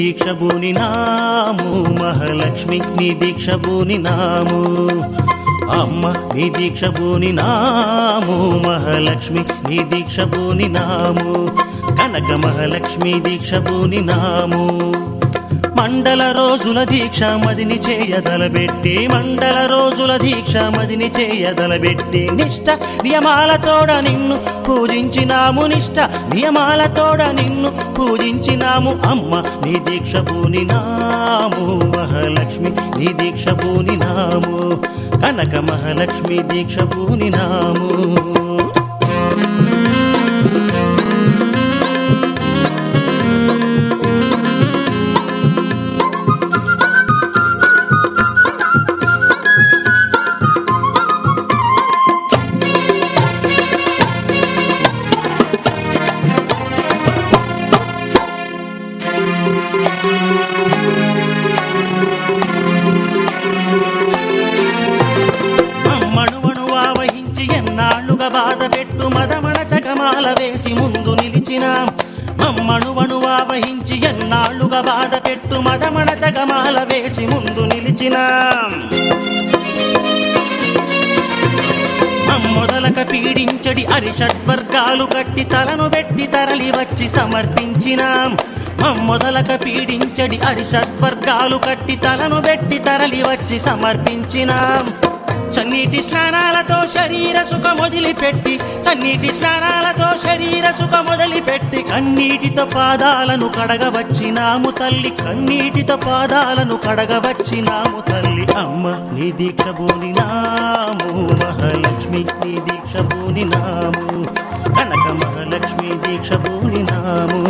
దీక్ష బూనినాము మహాలక్ష్మి నీ దీక్ష బూనినాము అమ్మ నీ దీక్ష బూనినాము మహాలక్ష్మి నీ దీక్ష బూనినాము కనక మహాలక్ష్మి దీక్ష బూనినాము మండల రోజుల దీక్ష మదిని చేయదలబెట్టి మండల రోజుల దీక్ష మదిని చేయదలబెట్టి నిష్ట నియమాలతోడ నిన్ను పూజించినాము నిష్ట నియమాలతోడ నిన్ను పూజించినాము అమ్మ నీ దీక్ష బూనినాము మహాలక్ష్మి నీ దీక్ష బూనినాము కనక మహాలక్ష్మి దీక్ష బూనినాము బాధ పెట్టు మదమణ జగమాల వేసి ముందు నిలిచినాం మమ్మణువణువా వహించి ఎన్నాళ్ళుగా బాధ పెట్టు మదమణ జగమాల వేసి ముందు నిలిచినాం మొదలక పీడించడి అరిషడ్వర్గాలు కట్టి తలను పెట్టి తరలి వచ్చి సమర్పించినాం మొదలక పీడించడి అరిషడ్వర్గాలు కట్టి తలను పెట్టి తరలి వచ్చి సమర్పించినాం చన్నీటి స్నానాలతో శరీర సుఖ మొదలుపెట్టి చన్నీటి స్నానాలతో శరీర సుఖ మొదలుపెట్టి కన్నీటితో పాదాలను కడగవచ్చినాము తల్లి కన్నీటితో పాదాలను కడగవచ్చినాము తల్లి అమ్మ నీ దీక్ష బూనినాము మహాలక్ష్మి నీ దీక్ష బూనినాము కనక మహాలక్ష్మి దీక్ష బూనినాము